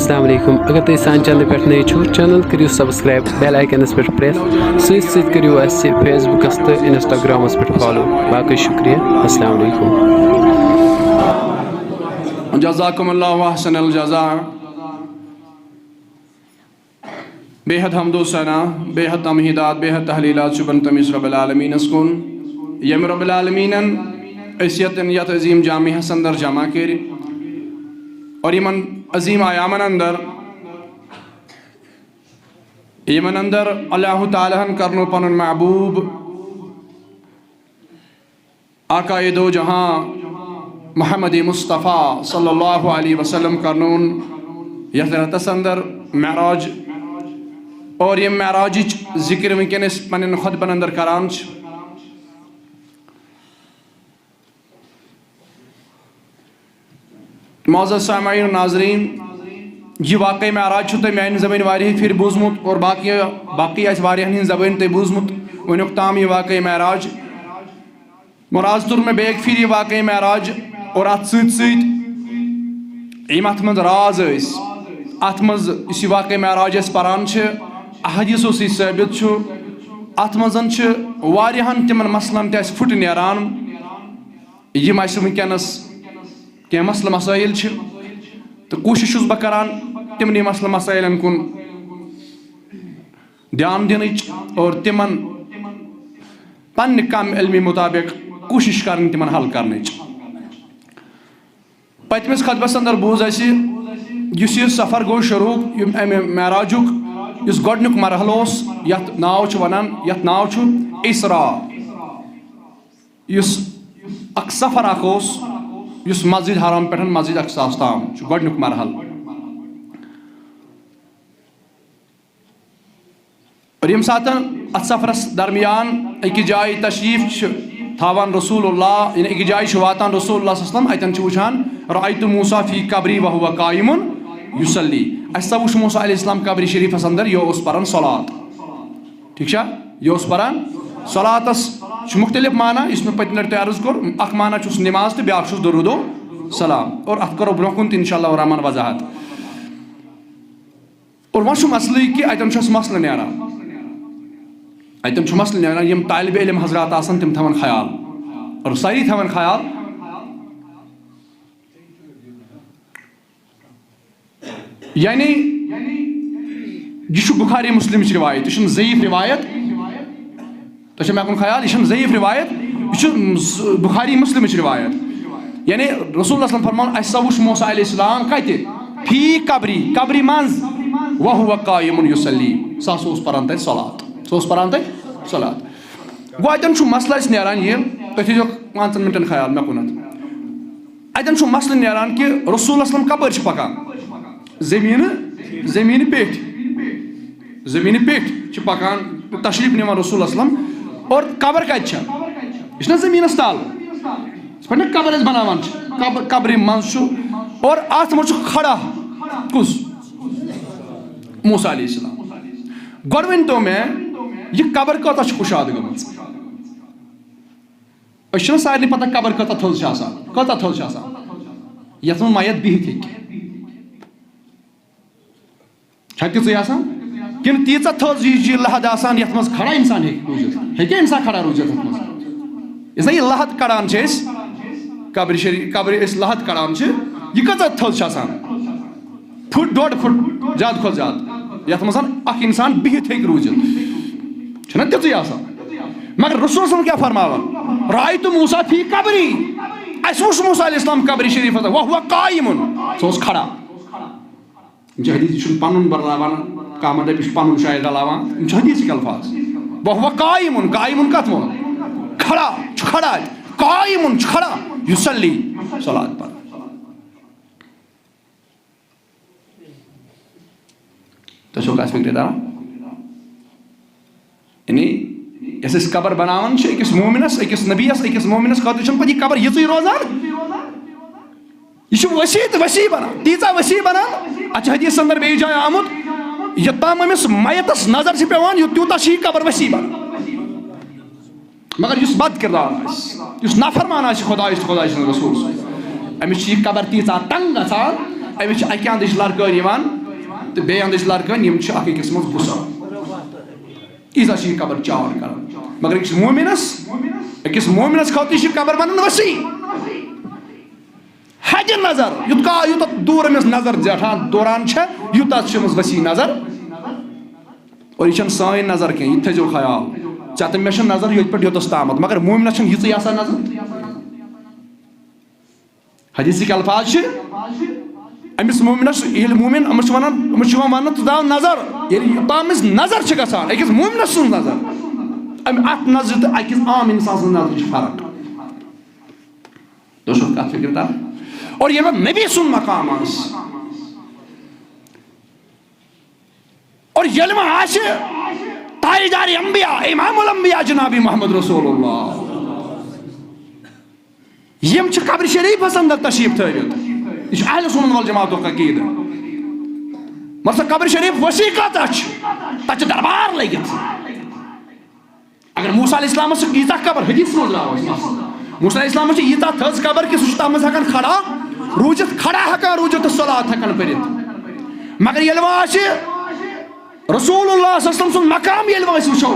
السلام علیکم اگر تُہۍ سانہِ چینلہِ پٮ۪ٹھ نٔے چھِو چینل کٔرِو سبسکرایب بیل آیکنس پٮ۪ٹھ پریس سۭتۍ سۭتۍ کٔرِو اَسہِ فیس بُکس تہٕ انسٹاگرامس پٮ۪ٹھ فالو باقٕے شُکریہ السلام علیکم جزاکم اللہ احسن الجزاء بے حد حمد و ثنا بے حد تمہیدات بے حد تحلیلات شبن تمس رب العالمین کن یم رب العالمین یتن یت عظیم جامع اندر جمع کر اور یمن عظیم ایامن اندر اللہ تعالیٰ کرنو پنن محبوب آقا دو جہاں محمد مصطفیٰ صلی اللہ علیہ وسلم کرنون یتھ رتس اندر معراج اور یہ معراج ذکر ونکس پنن خطبن اندر کران معزز سامعین و ناظرین یہ واقعی معراج تہ میانہ زبان واریاہ پھر بوزمت اور باقی واریاہن ہن زبان تہ بوزمت ونیک تام یہ واقعی معراج مراد تر میں بیک پھر یہ واقعی معراج اور ات ست ات من راز ات من اس واقعی معراج اس پران احادیثو سی ثابت ات من واریاہن تمن مسلن تہ پھٹ نیران یم اس ونکس کی مسئلہ مسائل تو کوشش بہ کران تمنی مسئلہ مسائلن کن دھیان دن اور تمن پنہ کم علمی مطابق کوشش کرن تمن حل کرن پتمس خطبس اندر بوز اس یہ سفر گو شروع امہ معراجک اس گۄڈنیُک مرحلہ یت ناو ونان یت ناو اسراء اس اک سفر اخ اس مسجد حرام پہ مسجد اقصا تام گۄڈنیُک مرحلہ اور یم سات ات سفرس درمیان اکہ جائے تشریف تھاوان رسول اللہ یعنی اکہ جائے واتان رسول اللہ صلی اللہ علیہ وسلم اتن وچھان رأیت موسیٰ فی قبری وہو قائم یصلی اسا وچھ موسیٰ علیہ السلام قبری شریفس اندر یہ اس پران صلات ٹھیک یہ اس پران صلاتس مختلف معنی اس میں پتہ لٹہ عرض کور اخ معنی چھس نماز تو بیاکھ چھس درود و سلام اور ات کرو برونہ کن انشاءاللہ الرحمن وضاحت اور وہ مسئلہ کہ اتن مسئلہ نیران اتن مسئلہ نیران یم طالب علم حضرات آسان تم تھون خیال اور ساری تھون خیال یعنی یہ بخاری مسلم روایت یہ ضعیف روایت تو مے خیال یہ ضعیف روایت یہ بخاری مسلم روایت یعنی رسول اللہ صلی اللہ علیہ وسلم فرمان اسا وچھ موسیٰ علیہ السلام کتہ فی قبری منز وہو قائم یصلی سوس پران تہ صلات صلات گو اتن مسئلہ اس نیران یہ تھی تھو 5 منٹن خیال مے کنت اتن مسئلہ نیران کہ رسول اللہ صلی اللہ علیہ وسلم کپر پکان زمین پیٹ پکان تشریف نوان رسول اللہ علیہ وسلم اور قبر کت یہ زمین تال پہ قبر بناوان قبر من اور ات من کھڑا کس موسیٰ علیہ السلام گۄڈٕ ؤنۍ تو مےٚ یہ قبر کۭژاہ چھِ کُشاد گٔمٕژ أسۍ چھِنہ سارنٕے پتہ قبر کۭژاہ تھٔز چھِ آسان یتھ منٛز میت بِہِتھ ہیٚکہِ چھا تِژٕے آسان کِنہٕ تیٖژاہ تھٔز یہِ لحد آسان یتھ منٛز کھڑا انسان ہیٚکہِ روٗزِتھ ہیٚکیٛاہ انسان کھڑا روٗزِتھ اتھ منٛز یُس زن یہِ لحد کڑان چھِ أسۍ قبرِ أسۍ لحد کڑان چھِ یہِ کۭژاہ تھٔز چھِ آسان فُٹ 1.5 فُٹ زیادٕ کھۄتہٕ زیادٕ یتھ منٛز اکھ انسان بِہِتھ ہیٚکہِ روٗزِتھ چھُنہ تِژٕے آسان مگر رسول صلی کیٛاہ فرماوان رأیت موسیٰ فی قبری اسہِ وُچھ موسیٰ علیہ السلام قبری شریفس وہو قائم سُہ اوس کھڑا حدیث یہ پن بدلاوان کم دپ پن شاید رلاوان حدیث الفاظ وہو قائم کت وون کھڑا قائم کھڑا یصلی صلات پر تو کس فکر تران یعنی یس اس قبر بناوان اکس مومنس اکس نبیس اکس مومنس خاطر پتہ یہ قبر یژے روزان یہ وسیع بنان تیژا وسیع بنان اچھا حدیث اندر بیٚیہِ جایہِ آمُت یوٚتام أمِس میتس نظر چھِ پیوان تیوٗتاہ چھِ یہِ قبر وسیع بنان مگر یُس بد کردار آسہِ یُس نافرمان آسہِ خۄدایس تہٕ خۄداے سٕنٛدِس رسوٗل أمِس چھِ یہِ قبر تیٖژاہ تنگ گژھان أمس أكي أندش لاركان يوان تو بي أندش لاركان يم چھ أكي قسمت غصہ إذا چھ قبر چاور کران مگر أکس مومنس خاطر چھ قبر بنن وسیع حج نظر یوت دور أمس نظر زیٹھان دوران چھ یوتاہ چھ أمس وسیع نظر اور یہ سان نظر کی یہ تھو خیال ٹھیک مے نظر یوت پہ یوتس تامت مگر مومنس یہ آسان نظر حدیثک الفاظ امس مومنس یل مومن امس ون تو داو نظر یوتامس نظر گژھان أکس مومنس سن نظر ات نظر تو أکس عام انسان سن نظر فرق تو کت فکر تر اور یہ نبی سن مقام اور یل آس تاجدار انبیاء امام الانبیاء جناب محمد رسول اللہ یم چھ قبر شریف اندر تشریف تھوت یہ اہل سنت والجماعت عقید مثلا قبر شریف وسیع کتھ تک دربار لگت اگر موسیٰ علیہ السلام سے ییتہ قبر حدیث مز موسیٰ علیہ السلام سے ییتہ تھز قبر کہ سہ تم ہکان کھڑا روزت کھڑا ہکان روزت صلات ہکان پرت مگر یل آس رسول اللہ صلی اللہ علیہ وسلم مقام یل وچھو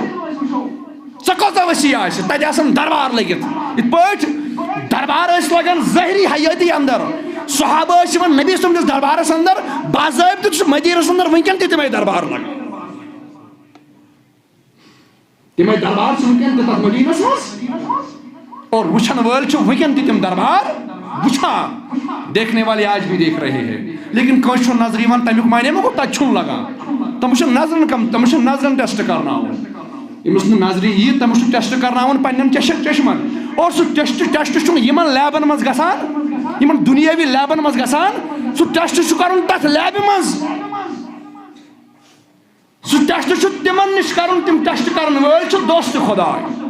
سہ کوتاہ وسیع آس تتہ آسان دربار لگت یت پٲٹھۍ دربار لگان ظاہری حیاتی اندر صحابہ نبی سندس دربارس اندر باضابطہ مدینس اندر ونکن تہ تمے دربار لگان تمے دربار ونکن تہ تر مدینس مز اور وچھن وول ونکن تہ تم دربار وچھان دیکھنے والے آج بھی دیکھ رہے ہیں لیکن کانس نظر تمیک معنی ما گو تت لگان تم نظرن کم تم نظرن ٹیسٹ کرنا امس نظر یہ تم ٹیسٹ کرنا پنن چشمن اور سہ ٹیسٹ یمن لیبن مز گژھان یمن دنیاوی لیبن مز گژھان سہ ٹیسٹ کرن تتھ لیبہ مز سہ ٹیسٹ تمن نش کرن تم ٹیسٹ کرن وٲلۍ دوست خداے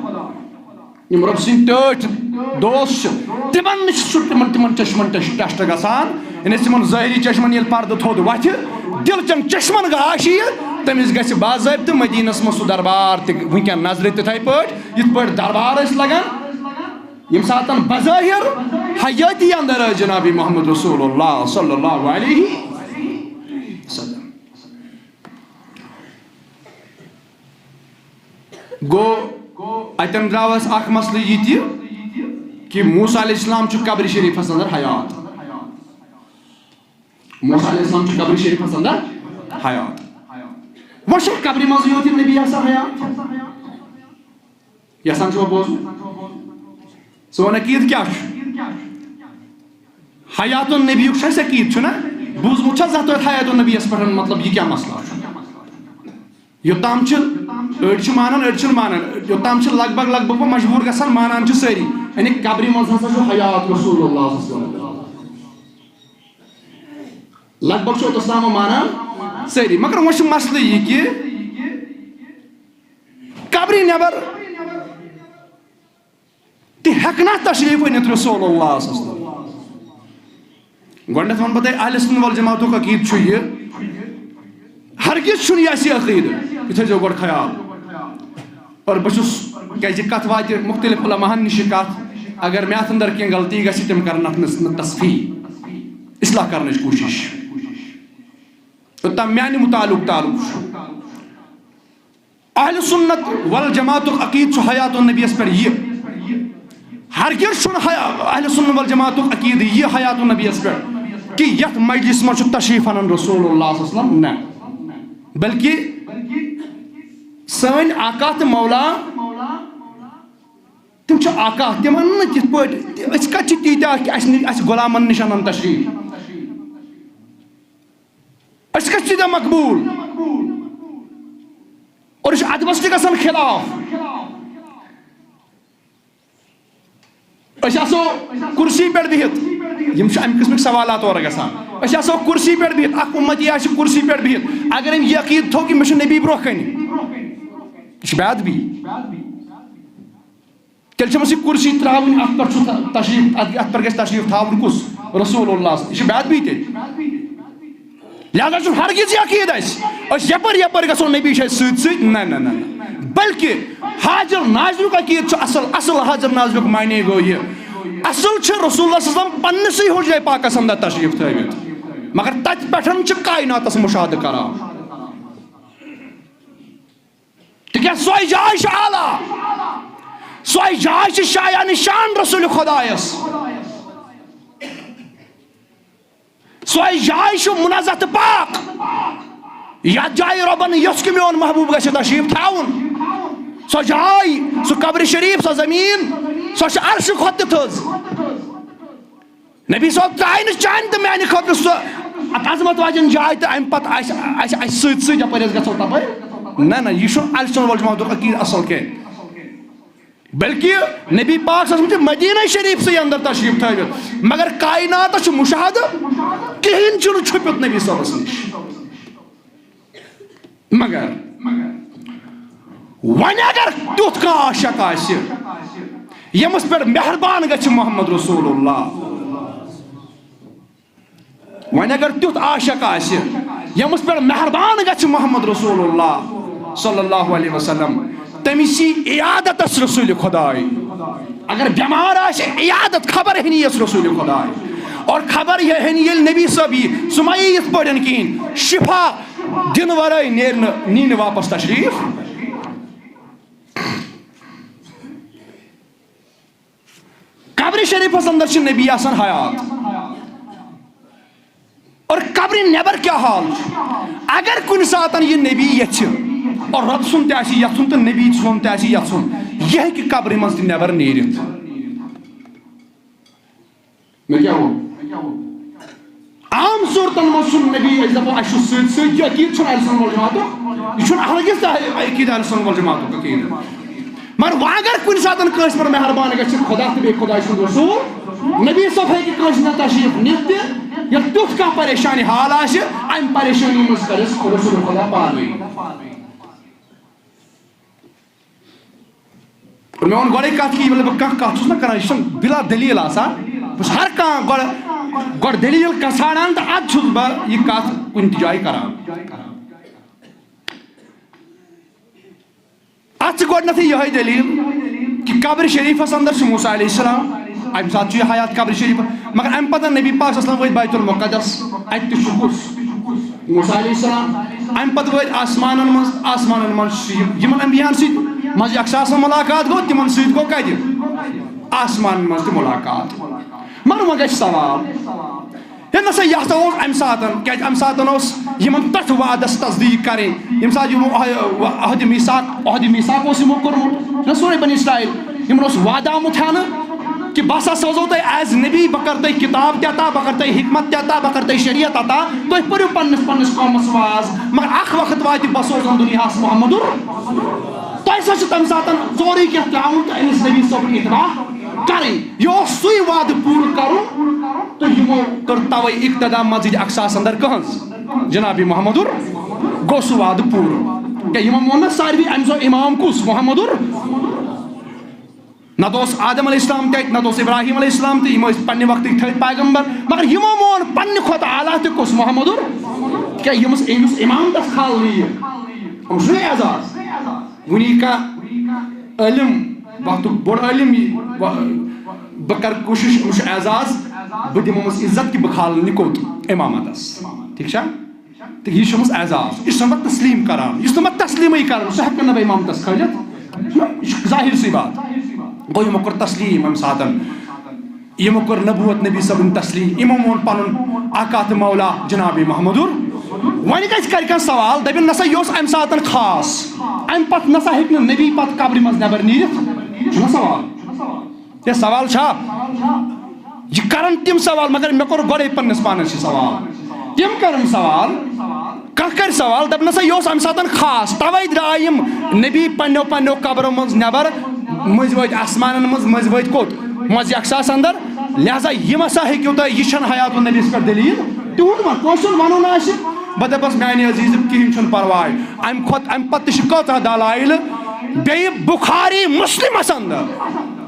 یم رب سن ٹٲٹھۍ دوست تمن نش تمن چشمن ٹیسٹ گژھان یعنی تمن ظٲہری چشمن ییٚلہِ پردٕ تھوٚد وتھِ دل چن چشمن گاش تمس گژھِ باضابطہ مدینس مز سہ دربار تہ ونکن نظر تتھے پٲٹھۍ یتھ پٲٹھۍ دربار ٲسۍ لگان یم ساتن بظاہر حیاتی اندر جناب محمد رسول اللہ صلی اللہ علیہ وسلم گو اتن دراس اخ مسئلہ یہ کہ موسیٰ علیہ السلام قبر شریفس اندر حیات موسیٰ علیہ السلام قبر شریفس اندر حیات وش قبر مز یوت نبی آسان حیات یسان چھو بوزن سون عقید کیا حیات النبی چھس عقید چھنا بوزمت چھا زہت حیات النبی اس پر مطلب یہ کیا مسئلہ یوتام أڑ مانان أڑ مانان یوتام لگ بھگ مجبور گژھان مانان ساری یعنی قبر مز ہسا حیات رسول اللہ صلی اللہ علیہ وسلم لگ بھگ اوتام مانان ساری مگر وہ مسئلہ یہ کہ قبر نبر ہیکنا تشریف ونت رسول اللہ صلی اللہ علیہ وسلم گۄڈنیتھ ون بہٕ اہل سنت والجماعت عقید یہ ہرگز چھُنہٕ یہ عقید یہ تھٲیزیو گۄڈٕ خیال اور بہٕ چھُس کیازِ کتھ واتہِ مختلف علماہن نِش کتھ اگر مےٚ اتھ اندر کینٛہہ غلطی گژھِ تِم کرن اتھ منٛز تصفیح اصلاح کرنٕچ کوٗشش توٚتام میانہِ متعلق تعلق اہل سنت والجماعت عقید حیات النبی یس پٮ۪ٹھ یہ ہرگز اہل سنت والجماعت عقید یہ حیات النبی یس پٮ۪ٹھ کہ یتھ مجلس مز تشریف انن رسول اللہ صلی اللہ علیہ وسلم نہ بلکہ سن آقا تو مولا تم آقا تم ان تھ پہ کت تیتہ غلامن نش انان تشریف کت تیتہ مقبول اور ادبس تہ گژھان خلاف آسو کرسی پہ بہت امہ قسمک سوالات اور گژھان آسو کرسی پہ بہت اخ امتی آ کرسی پہ بہت اگر ام یہ عقید تھو کہ مے نبی برو کن یہ بے ادبی تیل چمس یہ کرسی تراؤن ات پہ تشریف ات پہ گھس تشریف تھاون کس رسول اللہ یہ بے ادبی تیل لہذا ہرگز یہ عقید اس یپر یپر گھو نبی ست ست نہ بلکہ حاضر ناظرک عقید اصل حاضر ناظرک معنی گو یہ اصل رسول اللہ صلی اللہ علیہ وسلم پنسے حجرہ پاکس اندر تشریف تھوت مگر تت پٹھن کائناتس مشاہدہ کران تکیاز سوے جائے اعلیٰ سوے جائے شایع نشان رسول خدایس سوے جائے منزہ تو پاک یتھ جائے ربن یس کہ میون محبوب گژھِ تشریف تھاون سو جائے سو قبر شریف سو زمین سو عرش کھوت تہِ تھٔز نبی صٲب ترٛایہِ نہٕ چانہِ تہٕ میانہِ خٲطرٕ سۄ عظمت واجٮ۪ن جاے تہٕ اَمہِ پتہٕ آسہِ سۭتۍ سۭتۍ یپٲرۍ أسۍ گژھو تپٲرۍ نہ یہِ چھُنہٕ اہلِ سُنت والجماعتُک عقیٖدٕ اصل کینٛہہ بلکہ نبی پاک صلی اللہ علیہ وسلم مدینہ شریف سے اندر تشریف تھٲوِتھ مگر کائنات چھُ مشاہدٕ کہیٖنۍ چھُنہٕ چھُپِتھ نبی صٲبس نِش مگر وۄنۍ اگر تیُتھ کانٛہہ عاشق آسہِ ییٚمِس پٮ۪ٹھ مہربان گژھِ محمد رسول اللہ وۄنۍ اگر تیُتھ عاشق آسہِ ییٚمِس پٮ۪ٹھ مہربان گژھِ محمد رسول اللہ صلی اللہ علیہ وسلم تٔمِس یی عیادتس رسول خدائے اگر بیمار آسہِ عیادت خبر ہینی یس رسول خدائے اور خبر یہ ہینی ییٚلہِ نبی صٲب یی سُہ ما یی یِتھ پٲٹھۍ کِہیٖنۍ شفا دِنہٕ ورٲے نیرِ نہٕ نی نہٕ واپس تشریف قبر شریفس اندر چھِ نبی آسان حیات اور قبر نیبر کیا حال اگر کُنہِ ساتہٕ یہِ نبی یژھِ اور رب سُنٛد تہِ آسہِ یژھُن تہٕ نبی سُنٛد تہِ آسہِ یژھُن یہِ ہیٚکہِ قبرِ منٛز تہِ نیبر نیٖرِتھ مےٚ کیٛاہ ووٚن عام صوٗرتن منٛز چھُنہٕ نبی أسۍ دپو اَسہِ چھُ سۭتۍ سۭتۍ یہِ عقیٖدٕ چھُنہٕ اہلِ سُنت والجماعتُک یہِ چھُنہٕ ہرگِز تہِ عقیٖدٕ اہلِ سُنت والجماعتُک عقیٖدٕ مگر وۄنۍ اگر کُنہِ ساتہٕ کٲنٛسہِ پٮ۪ٹھ مہربان گژھِ خدا تہٕ بیٚیہِ خۄداے سُنٛد رسوٗل نبی صٲب ہیٚکہِ کٲنٛسہِ ہُنٛد تشریف نِتھ تہِ ییٚلہِ تیُتھ کانٛہہ پریشانی حال آسہِ اَمہِ پریشٲنی منٛز کرٮ۪س رسول خدا پانوٕے اور مےٚ ووٚن گۄڈے کتھ کہِ ییٚلہِ بہٕ کانٛہہ کتھ چھُس نہ کران یہِ چھُنہٕ بِلا دٔلیٖل آسان بہٕ چھُس ہر کانٛہہ گۄڈٕ دٔلیٖل ژھانڈان تہٕ ادٕ چھُس بہٕ یہِ کتھ کُنہِ تہِ جایہِ کران اتھ چھِ گۄڈٕنیتھٕے یِہے دٔلیٖل کہ قبر شریفس اندر چھُ موسیٰ علیہ السلام امہِ ساتہٕ چھُ یہِ حیات قبر شریف مگر امہِ پتہٕ نبی پاک صلی اللہ علیہ وسلم وٲتۍ بیت المقدس اتہِ تہِ چھُ کُس موسیٰ علیہ السلام امہِ پتہٕ وٲتۍ آسمانن منٛز چھِ یِمن انبیاہن سۭتۍ منٛزٕ اکھ ساسن مُلاقات گوٚو تِمن سۭتۍ گوٚو کتہِ آسمانن منٛز تہِ مُلاقات مگر وۄنۍ گژھِ سوال ہے نسا یہِ ہسا اوس امہِ ساتہٕ کیازِ امہِ ساتہٕ اوس یِمن تتھ وعدس تصدیٖق کرٕنۍ ییٚمہِ ساتہٕ یِمو عہدِ میٖثاق اوس یِمو کوٚرمُت نہ سورُے بنی اسرائیل یِمن اوس وعدٕ آمُت ہاونہٕ کہ بہٕ ہسا سوزو تۄہہِ ایز نبی بہٕ کرٕ تۄہہِ کِتاب تہِ عطا بہٕ کرٕ تۄہہِ حکمت تہِ عطا بہٕ کرٕ تۄہہِ شریعت عطا تُہۍ پٔرِو پننِس قومس واز مگر اکھ وقت واتہِ بہٕ سوزن دُنیاہس محمدُر تۄہہِ ہسا چھُ تمہِ ساتہٕ سورُے کینٛہہ ترٛاوُن تہٕ أمِس نبی صٲبُن اتباع کرٕنۍ یہِ اوس سُے وعدٕ پوٗرٕ کرُن تہٕ یِمو کٔر توے اقتدا مسجد اقصاس اندر کٕہٕنٛز جناب محمدُر گوٚو سُہ وعدٕ پوٗرٕ کیٛاہ یِمو ووٚن نہ ساروی أمۍ سُنٛد امام کُس محمدُر نتہٕ اوس آدم علیہ السلام تہِ نتہٕ اوس ابراہیم علیہ السلام تہِ یِم ٲسۍ پننہِ وقتٕکۍ تھٔدۍ پیغمبر مگر یِمو مون پننہِ کھۄتہٕ اعلیٰ تہِ کُس محمدُر کیٛاہ ییٚمِس امامتس کھالنہٕ یِیہِ یِم چھُنہ اعزاز وُنی کانٛہہ عٲلِم وقتُک بوٚڑ عٲلِم یی بہٕ کرٕ کوٗشِش أمِس چھُ اعزاز بہٕ دِمہٕ أمِس عزت کہِ بہٕ کھالہٕ یہِ کوٚت امامتس ٹھیٖک چھا تہٕ یہِ چھُ أمِس اعزاز یہِ چھُ مےٚ تسلیٖم کران یُس نہٕ مےٚ تسلیٖمٕے کران سُہ ہٮ۪کہٕ نہٕ بہٕ امامتس کھٲلِتھ یہِ چھُ ظٲہِر سی بات گوٚو یِمو کوٚر تسلیٖم امہِ ساتہٕ یِمو کوٚر نبوت نبی صٲبُن تسلیٖم یِمو مون پنُن آقا تہٕ مولا جناب محمدُر وۄنۍ گژھِ کرِ کانٛہہ سوال دپن نسا یہِ اوس امہِ ساتہٕ خاص امہِ پتہٕ نسا ہیٚکہِ نہٕ نبی پتہٕ قبرِ منٛز نٮ۪بر نیٖرِتھ چھُنہ سوال ہے سوال چھا یہِ کرن تِم سوال مگر مےٚ کوٚر گۄڈے پننِس پانس یہِ سوال تِم کرن سوال کانٛہہ کرِ سوال دپن نسا یہِ اوس امہِ ساتہٕ خاص توے درٛاے یِم نبی پننیو قبرو منٛز نٮ۪بر مٔنٛزۍ وٲتۍ آسمانن منٛز مٔنٛزۍ وٲتۍ کوٚت مسجد اقصاس اندر لہذا یِم ہسا ہیٚکِو تُہۍ یہِ چھنہٕ حیات النبیَس پٮ۪ٹھ دٔلیٖل تِہُنٛد وۄنۍ کٲنٛسہِ ہُنٛد وَنُن آسہِ بہٕ دَپس میانہِ عزیٖز کِہیٖنۍ چھُنہٕ پرواے امہِ پتہٕ تہِ چھِ کۭژاہ دلایلہٕ بیٚیہِ بُخاری مُسلِمس اندر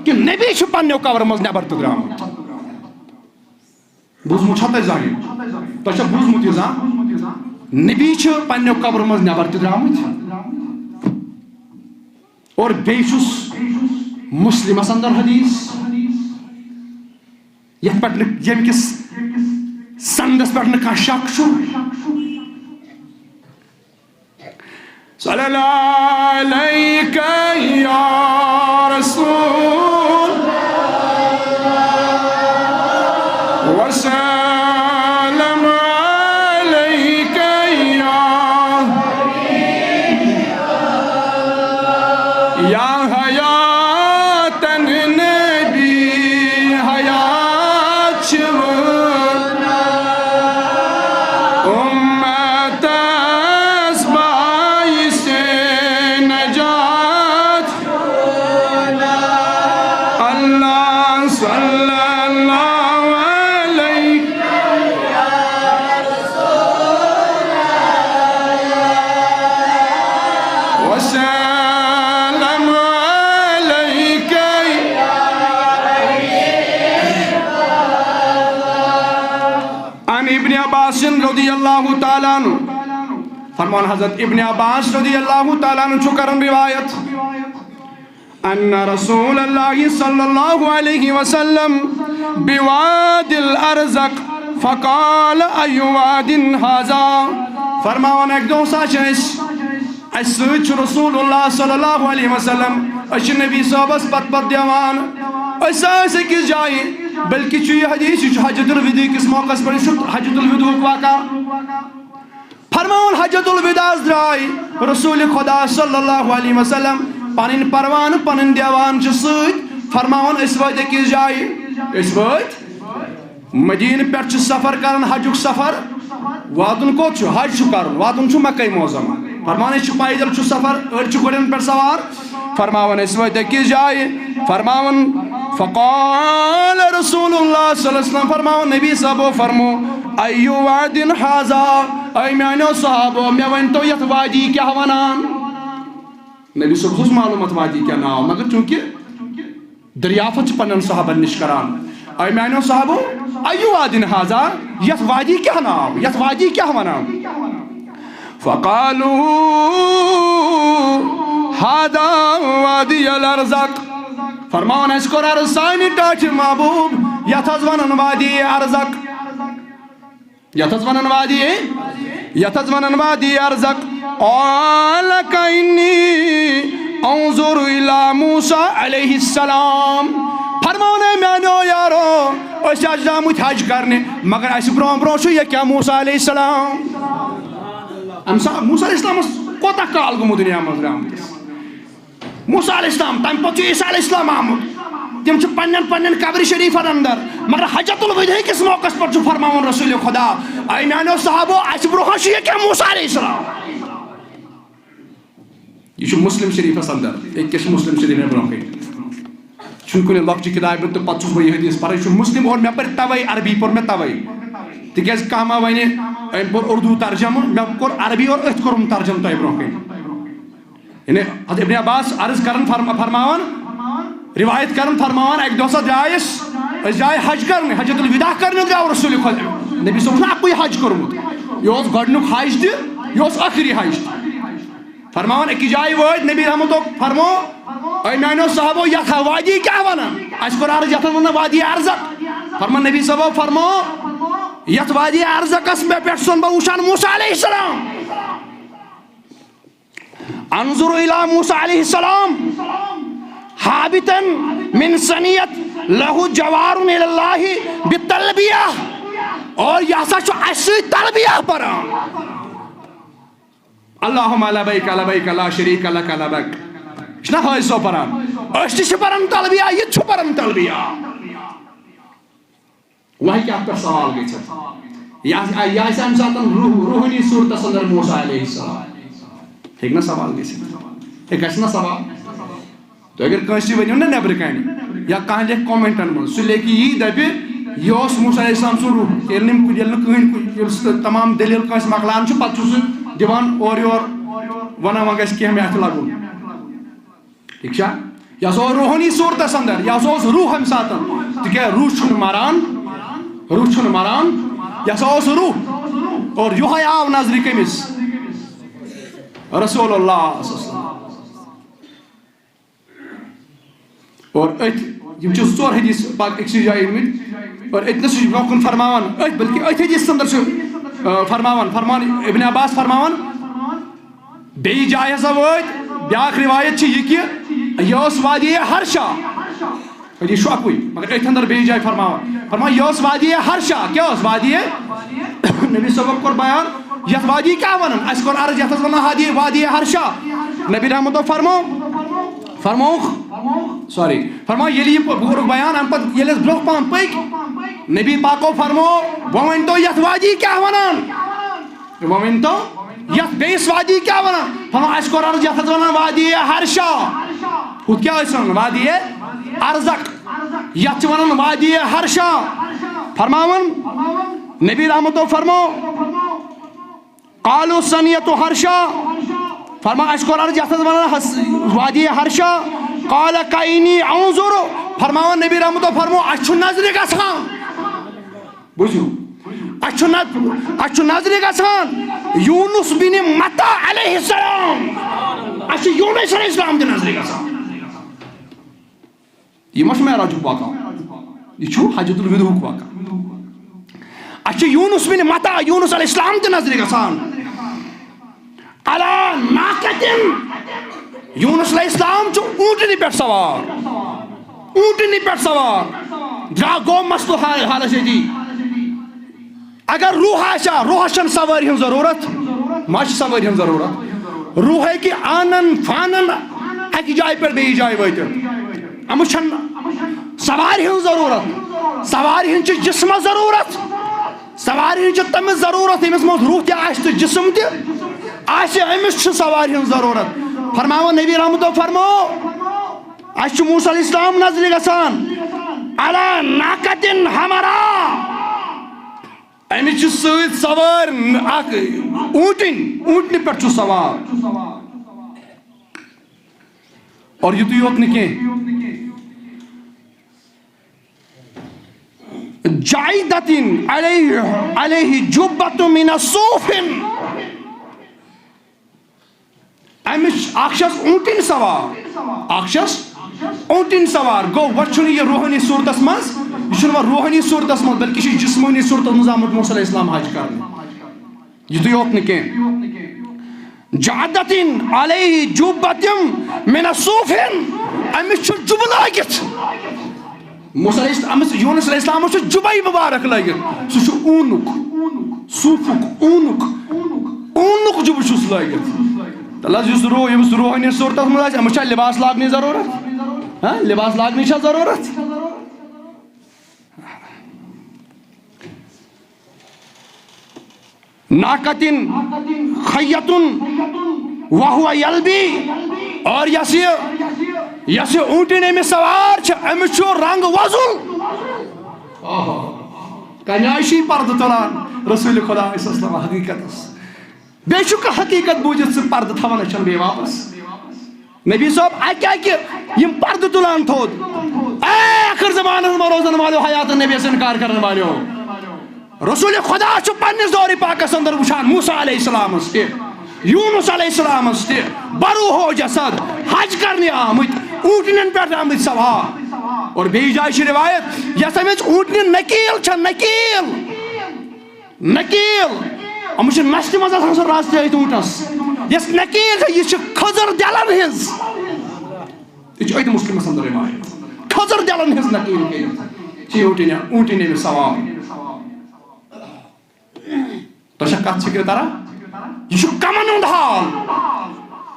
کہِ نبی چھُ پننیو قبرو منٛز نٮ۪بر تہِ درٛامُت بوٗزمُت چھا تۄہہِ زانٛہہ تۄہہِ چھا بوٗزمُت یہِ زانٛہہ نبی چھِ پننیو قبرو منٛز نٮ۪بر تہِ درٛامٕتۍ اور بیٚیہِ چھُس مُسلِمس اندر حدیٖث یتھ پٮ۪ٹھ ییٚمہِ کِس بندس پہ نہ شک صلی اللہ علیہ یا رسول وسلم علیک یا حیات نبی حیات امت اسبائی سے نجات اللہ صلی اللہ علیہ وسلم علیک عن ابن عباس رضی اللہ تعالیٰ عنہ فرمان حضرت ابن عباس رضی اللہ تعالیٰ عنہ چکرن روایت ان رسول اللہ صلی اللہ علیہ وسلم بواد الارزق فقال ای واد هذا فرمان ایک دوسا چیز اس سوچ رسول اللہ صلی اللہ علیہ وسلم اس نبی صحابس پت دیوان اس ایسے کس جائے بلکہ چوئی حدیث حجت الوداع کس موقع پر حجت الوداع واقع فرمان حجت الوداع درائے رسول خدا صلی اللہ علیہ وسلم پنن پروان پنن دیوان سۭتۍ فرماون اس وقت کس جائے اس وقت مدینہ پہ سفر کرن حجک سفر واتن کوت حج کرن واتن مکہ معظمہ فرمان پیدل سفر اڑ گڑن پہ سوار فرماون اس وقت کس جائے فرماون فقال رسول اللہ صلی اللہ علیہ وسلم فرماون نبی صاحبو فرمو ایو واد هذا اے میانو صحابو میں ونتو یت وادی کیا ونان نبی صاحب معلومات وادی کیا ناو مگر چونکہ دریافت پنن صحابن نش کران اے میانو صحابو ایو واد هذا یت وادی کیا ناو یت وادی کیا ونان فقالوا هذا وادی الارزق فرمان اس کو رسانی ٹاچ محبوب یتزونن وادی ارزق یتزونن وادی ارزق قال کانی انظر الى موسیٰ علیہ السلام فرمان میانو یارو اس اجرامت حج کرنے مگر اس برون شو یہ کیا موسیٰ علیہ السلام موسیٰ علیہ السلام کوتا کال گمو دنیا مزرامتس موسیٰ علیہ السلام تم پتہ عیسیٰ علیہ السلام آمد تم پنن قبر شریف اندر مگر حجت الوداع کس موقع پر فرماون رسول خدا اے میانو صحابو اس برونٛہہ چھُ یہِ کیٛاہ موسیٰ علیہ السلام یہ مسلم شریف اندر ایک مسلم شریف برونٛہہ چھُنہٕ کُنہِ لۄکچہِ کِتابہِ تہٕ پتہٕ چھُس بہٕ یہِ حدیث پران یہِ چھُ مسلم اور مےٚ پٔر توے عربی پوٚر مےٚ توے تِکیٛازِ کانٛہہ ما وَنہِ أمۍ پوٚر اردو ترجمہ مےٚ کوٚر عربی اور أتھۍ کوٚرُم ترجمہ تۄہہِ برونٛہہ کَنہِ یعنی حضرت ابن عباس عرض کرن فرماون روایت کرن فرماون ایک دوسا درائس اس جائے حج کرنے حجت الوداع کرنے درائے رسول خدا نبی صلی اللہ علیہ وسلم اکوئی حج کرمت یہ اس گڑنک حج دی یہ اس آخری حج دی فرماون ایک جائے وید نبی رحمتو فرمو اے میانو صحابو یتھا وادی کیا وانا اس کو عرض یتھا وانا وادی ارزق فرمان نبی صحابو فرمو یت وادی ارزق اس میں پیٹ سن باوشان موسیٰ علیہ السلام انظر الى موسیٰ علیہ السلام حابتا من سنیت لہو جوارن الاللہ بالتلبیہ اور یاسا چھو ایسی تلبیہ پرا اللہم لبیک لبیک لا شریک لک لبیک اشنا حیثو پرا اشتی چھ پرن تلبیہ یہ چھو پرن تلبیہ وہی کیا پر سوال گئی چھتا یا ایسا امساتا روحنی صورت سندر موسیٰ علیہ السلام ایک نا سوال گئی چھتا ایک ایسا سوال تو اگر کنسی ونیو نا نیبر کانی یا کہاں لے کومنٹن من سو لے کی یہ دبی یہ اس موسیٰ علیہ السلام سو روح ایلنم کو جلن کہیں تمام دلیل کنسی مقلان چھو پتہ سو دیوان اور ونا وانگا اس کی ہمیں احتلا گو ٹھیک شاہ یا سو روحانی صورت سندر یا سو روح ہم ساتن تکہ روح چھن ماران یا سو روح اور یو ہے آو ناظری کمیس رسول اللہ صلی اللہ علیہ وسلم اور یم چھ ژور حدیث پاک اکسی جائے علمت اور اتنس برکن فرماوان بلکہ ات حدیث اندر فرمان ابن عباس فرماوان بی جائے ہسا وت بیاکھ روایت یہ کہ یہ وادی ہرشا حدیث اکوئی مگر ات اندر بی جائے فرمان یہ وادی ہرشا کیا وادی نبی صاحب کور بیان یت وادی کیا ونان اس کور عرض یت ونان وادی ہرشا نبی رحمتو فرمو یلی بورک بیان ام پت یلی برو پام پک نبی پاکو فرمو ومن تو یت وادی کیا ونان ومن تو یت بیس وادی کیا ونان فرمو اس کور عرض یت ونان وادی ہرشا خود کیا اس ونان وادی ارزق یت ونان وادی ہرشا فرماون نبی رحمتو فرمو قالو سنیتو ہرشا فرما اشکر عرض یت ونان وادی ہرشا قال کائنی انظر فرماو نبی رحمتو فرمو اچھو نظر گژھان بوزیو اچھو نظر گژھان یونس بن متا علیہ السلام اچھو یونس علیہ السلام دی نظر گژھان یہ مش معراجک واقعہ یہ چھو حجۃ الوداعک واقعہ اچھو یونس بن متا یونس علیہ السلام دی نظر گژھان علا ناقتن یونس علیہ السلام چھو اونٹنی پیٹ سوار جا گو مستو حال سے دی اگر روح آشا روح شن سواری ہم ضرورت ماش سواری ہم ضرورت روح ہے کہ آنن فانن ایک جائے پر بے جائے ویتے اما شن سواری ہم ضرورت سواری ہم چھ جسم ضرورت سواری ہم چھ تم ضرورت امس موت روح تی آش تو جسم تی آش امس چھ سواری ہم ضرورت فرماو نبی رحمتو فرمو آش موسیٰ علیہ السلام نظر گسان علا ناقتن ہمارا امس چھ سوید سوار اونٹنی پر چھ سوار اور یہ تو یوت نکیں جائدتن علیہ جبت من الصوفن امس اخشس اونٹن سوار گو وچھن یہ روحانی صورتس مز یہ چھنہ روحانی صورتس مز بلکہ یہ جسمانی صورتس مز آمد موسیٰ علیہ السلام حج کرنے یہ تو یوت نکیں جعدتن علیہ جبتم من الصوفن امس چھ جب لاگت یونس علیہ السلام چھ جبائی مبارک لاگت سہ چھ اونک صوفک اونک جب چھس لاگت اللہ یس روح یمس روحانی صورتس مز امس چھا لباس لاگنی ضرورت لباس لاگنی چھا ضرورت ناقتن خیتن وہو یلبی اور یس اونٹنے میں سوار چھ امس چھو رنگ وزل کنیاشی پرد تلان رسول خدا صلی اللہ علیہ وسلم حقیقت بے شک حقیقت بوجھت سے پرد تھوان اچھن بے واپس نبی صاحب اکہ یم پرد تلان تھود آخر زمان روزن والو حیات نبی سے انکار کرنے والو رسول خدا چھ پنس دور پاکس اندر وچھان موسیٰ علیہ السلام تے یونس علیہ السلام تے برو ہو جسد حج کرنے آمد اونٹنن پر آمد سوار اور بی جائے چھ روایت یس امچ اونٹنی نکیل چھ نکیل ام چھ نشت مز آسان سہ راستے ایت اونٹس یس نکیل چھ یہ چھ کھزر دلن ہنز یہ چھ ایت مسلمس اندر روایت کھزر دلن ہنز نکیل چھ اونٹنی میں سوار تو کت فکر ترا یہ کمن ہند حال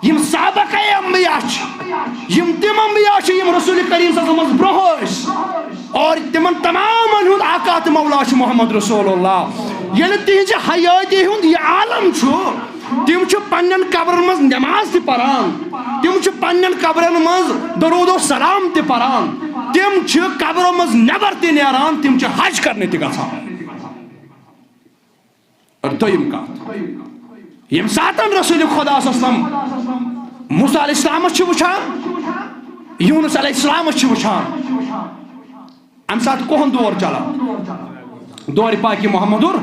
یم سابقہ انبیاء یم تم انبیاء یم رسول کریم صلی اللہ علیہ وسلم برہوش اور تمن تمام ہند آقات مولا محمد رسول اللہ یعنی تہذ حیاتی ہند یہ عالم تم پنن قبرن مز نماز تہ پران تم پنن قبرن مز درود و سلام تہ پران تم قبروں مز نبر تہ نیران تم حج کرنے تہ گژھان اور دویم کات یم ساتن رسول خدا صلی اللہ علیہ وسلم موسیٰ علیہ السلام چھ وچھان یونس علیہ السلام چھ وچھان ام سات کون دور چلا دور پاکی محمدور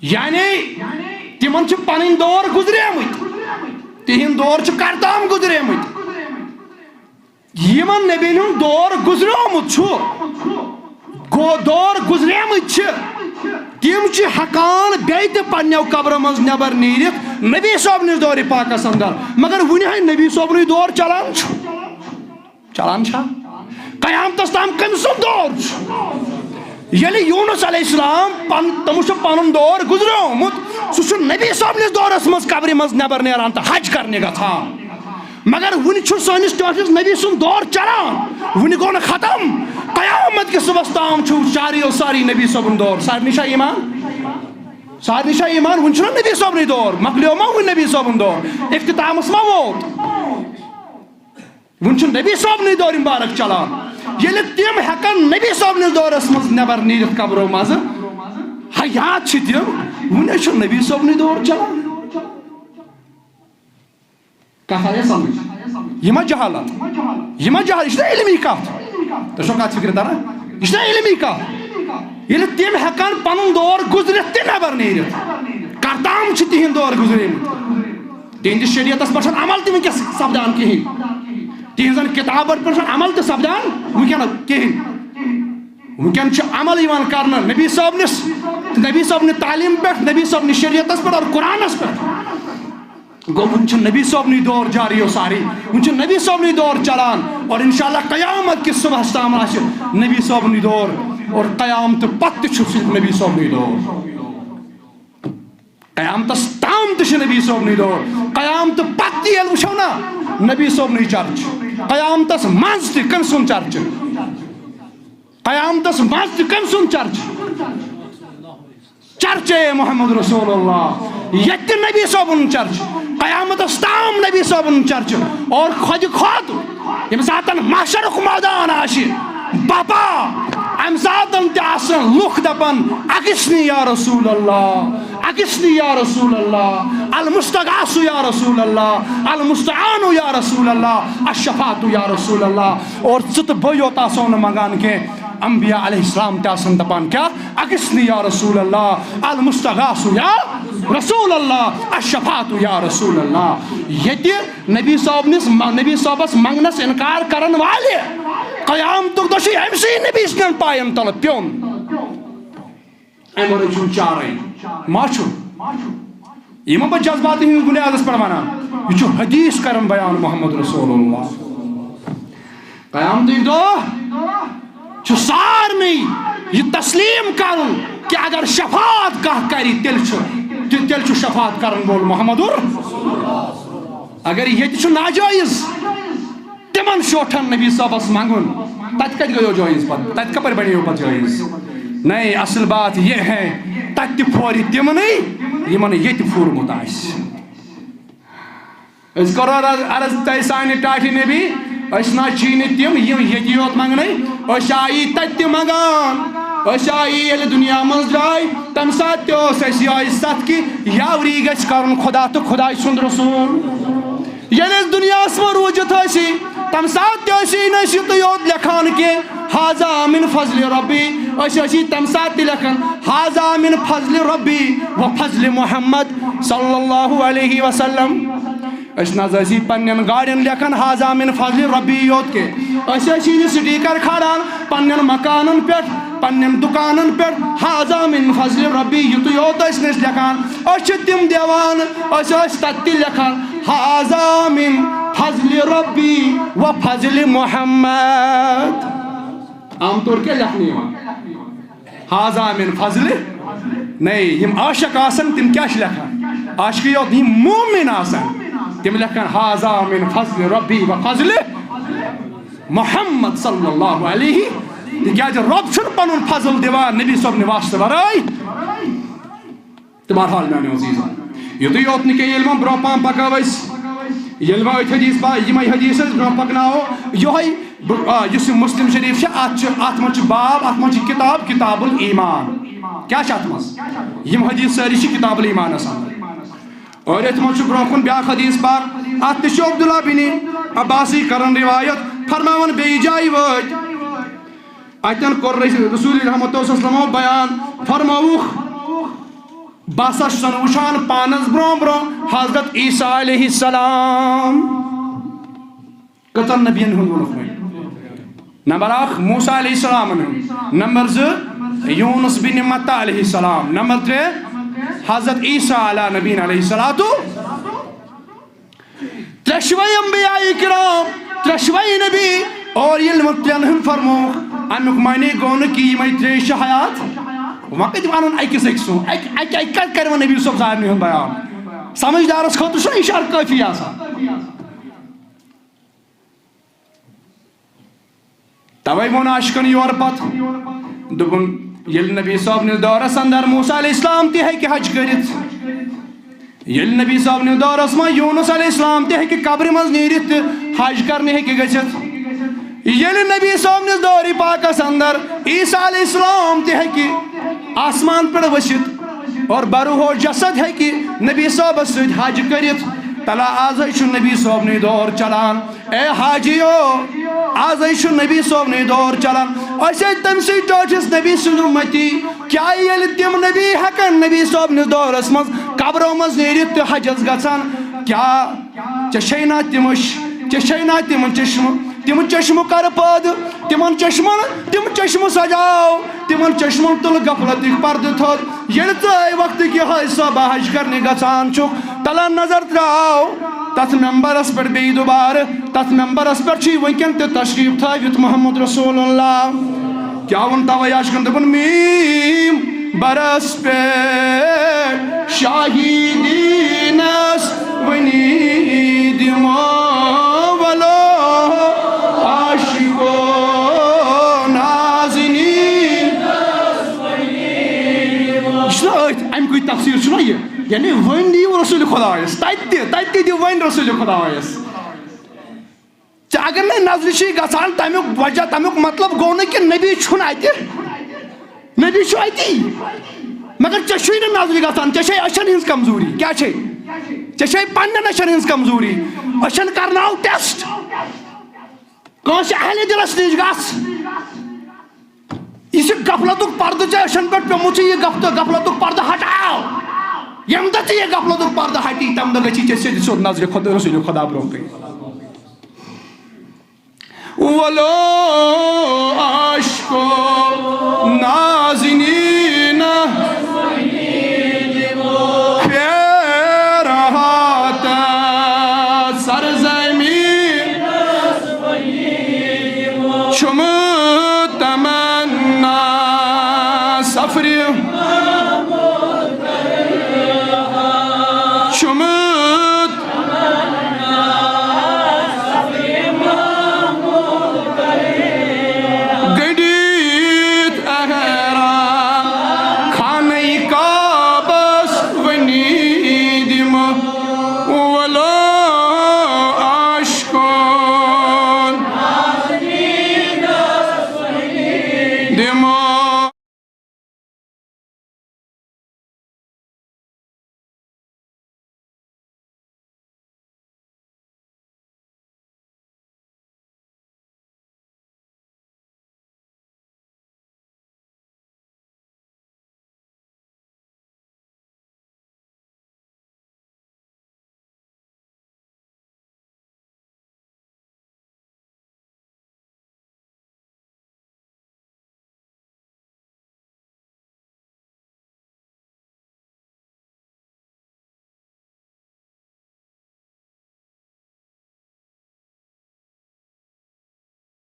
یعنی تمن چھ پنن دور گزرے مت تہند دور چھ کرتام گزرے مت یمن نبین ہند دور گزریومت دور گزریمت تم ہکان بیت پنو قبر مز نبر نیرت نبی صٲبنس دور پاکس اندر مگر ون نبی صٲبن دور چلان قیامتس تام کم سن دور یل یونس علیہ السلام تمو پن دور گزریومت سہ نبی صٲبنس دورس مز قبر مز نبر نیران تو حج کرنے گژھان مگر ون سنس ٹاٹس نبی سن دور چلان ون گو ختم قیامت کے صبح تام ساری و ساری نبی صٲبن دور سارے شاہ ایمان ون نبی صٲبن دور مکلیو ما ون نبی صٲبن دور اختتامس ما ووت ون نبی صٲبن دور مبارک چلان یل تم ہکن نبی صٲبنس دورس مز نبر نیرت قبرو مز حیات تم ون نبی صٲبن دور چلان کتھ آیا سمجھ یہ جہالت یہ علمی کت تھی کت فکر تران یہ علمی کت یل تم ہکان پن دور گزرت تہ نبر نیرت کرتام تہند دور گزریمت تہندس شریعتس پہ عمل تہ ونکس سپدان کہین تہذن کتابن پہ عمل تہ سپدان ونکن کہین ونکن عمل کرنا نبی صٲبن تعلیم پہ نبی صٲبن شریعتس پہ اور قرآنس پہ گو ون نبی صٲبن دور جاری و ساری ون نبی صٲبن دور چلان اور انشاءاللہ قیامت کس صبح تام نبی صٲبن دور اور قیامت پتہ نبی صٲبن دور قیامتس تام تہ نبی صٲبن دور قیامت پتہ یل وچھو نا نبی صٲبن چرچ قیامتس مز تہ کم سن چرچ قیامتس مز تہ کم سن چرچ چرچے محمد رسول اللہ یت نبی صٲبن چرچ قیامت تام نبی صٲبن چرچ اور خود یم سات محشرک میدان باپا ام سات لکھ دپان اگسنی یا رسول اللہ اگسنی یا رسول اللہ المستغاث یا رسول اللہ المستعان یا رسول اللہ الشفاعت یا رسول اللہ اور ژٕ بے یوت آسو منگان کی انبیاء علیہ السلام تاسن دپان کیا اگسنی یا رسول اللہ المستغاث یا رسول اللہ الشفاعت یا رسول اللہ یہ نبی صٲبس منگنس انکار کرن والے قیامتک دہ امسی نبی سن پائن تل پیون امر چارے ما یہ بہ جذبات ہند بنیادس پہ ونان یہ حدیث کرن بیان محمد رسول اللہ قیامتک دہ سارے یہ تسلیم کرن کہ اگر شفاعت کری تیل شفاعت کرن وول محمد اگر یہ ناجائز تمن شوٹن نبی صٲبس منگن تت کت گیو جائز پتہ تت کپر بنیو پتہ جائز نہیں اصل بات یہ ہے تت تہ پھوری تمنے یمن یہ پھورمت اس کرو عرض تہ سانہ ٹاٹھی نبی اس نا چین تم یہ یوت منگنے اس آئی تت تہ منگان اس آئی یل دنیا من جائے تم سات تہ یہ ست کہ یاوری گھ کرن خدا تو خدا سند رسول یل اس دنیا من روزت تم سات تہ یوت لکھان کہ حاضا من فضل ربی اسی تم سات لکھان حاضا من فضل ربی و فضل محمد صلی اللہ علیہ وسلم اس نظر پنن گاڑین لکھان حاضا من فضل ربی یوت کے اسی سٹیکر کھڑان پنن مکانن پہ پنن دکانن پہ حاضا من فضل ربی یوت یوت اس نش لکھان اس تم دیوان اس تت لکھان حاضا من فضل ربی و فضل محمد عام طور کے لکھنے حاضا من فضل نہیں یم عاشق آسن تم کیا لکھان عاشقی یوت یم مومن آسن تم لکھان حاضا من فضل ربی و فضل محمد صلی اللہ علیہ تکیاز رب چھن پنن فضل دیوان نبی صاحب واسطہ ورائے تمہار حال میں عزیزان یوت یوت نکے علم برو پام پکاوس یل وایت حدیث با یمے حدیث برو پکناو یہ یس مسلم شریف ات من باب ات من کتاب کتاب الایمان کیا ات من یم حدیث ساری کتاب الایمان آسان اور ات من برو کن بیاکھ حدیث پاک ات تہ عبداللہ بن عباسی کرن روایت فرماون بی جائی وات اتن کور رسول رحمت اللہ صلی اللہ علیہ وسلم بیان فرماوخ باسا سن وچھان پانس برو برو حضرت عیسیٰ علیہ السلام کتن نبیین ہند ونکھ نمبر 1 موسیٰ علیہ السلام، نمبر 2 یونس بن متی علیہ السلام، نمبر 3 حضرت عیسیٰ علیہ نبی علیہ الصلوۃ. ترشوئی انبیاء کرام، ترشوئی نبی، اور یہ متین ہم فرموک امیک معنی گون کی میں تریش حیات وقت وانن اکس اکسو اک کرو نبی صاحب ظاہر ہن بیان سمجھدارس خاطر چھ اشارہ کافی آسان. توے وون عاشقن یور پت دپن یل نبی صاحب نس دورس اندر موسیٰ علیہ السلام تہ ہیکہ حج کرت، یل نبی صاحب نس دورس من یونس علیہ السلام تہ ہیکہ قبر مز نیرت حج کرنے ہیکہ گژھت، یل نبی صاحب نس دور پاکس اندر عیسیٰ علیہ السلام تہ ہیکہ آسمان پہ ؤسِتھ اور بروح جسد ہیکہ نبی صاحب سۭتۍ حج کرت. تلا آز چھ نبی صاحب نی دور چلان، اے حاجیو آز چھ نبی صاحب نی دور چلان. اسے تم سی ٹوٹس نبی سن امتی کیا یل تم نبی ہکن نبی صاحب نس دورس مز قبرو مز نیرت تہ حجس گژھان، کیا چشینا تم چشم، تم چشم کر پاد، تمن چشم سجاؤ، تمن چشمن تل غفلت پرد تھوٚد. ییٚلہِ ژٕ وقت کہ صبح حج کرنے گژھان چھُکھ تلا نظر تراو تتھ ممبرس پہ بیٚیہِ دوبارٕ، تتھ ممبرس پہ چھ ونکٮ۪ن تہِ تشریف تھٲوِتھ محمد رسول اللہ. کیا وون توے عاشقن دپن میم برس پہ شاہی دینس ونی دمو ولو عاشقو نازنین. ام کوئی تفسیر چھُنا یہ، یعنی ون دیو رسول خدایس تتہِ دیو ون رسول خدایس. اگر نہ نظر چھ گژھان تمیُک وجہ تمیُک مطلب گوٚو نہٕ کہ نبی چھُنہٕ اتہِ، نبی چھُ اتی مگر ژےٚ چھُے نہٕ نظرِ گژھان، ژےٚ چھے أچھن ہٕنٛز کمزوری. کیٛاہ چھے؟ ژےٚ چھے پننٮ۪ن أچھن ہٕنٛز کمزوری. أچھن کرناو ٹیسٹ، کٲنٛسہِ اہلِ دِلس نِش گژھ، یہ غفلتُک پردٕ ژےٚ أچھن پٮ۪ٹھ پیوٚمُت چھُ، یہ غفلتُک پردٕ ہٹاو. ییٚمہِ دۄہ ژےٚ یہ غفلتُک پردٕ ہٹی تمہِ دۄہ گژھی ژےٚ سیٚدِ سیوٚد نظرِ رسول خدا برونٛہہ کَنہِ. ولو عاشقو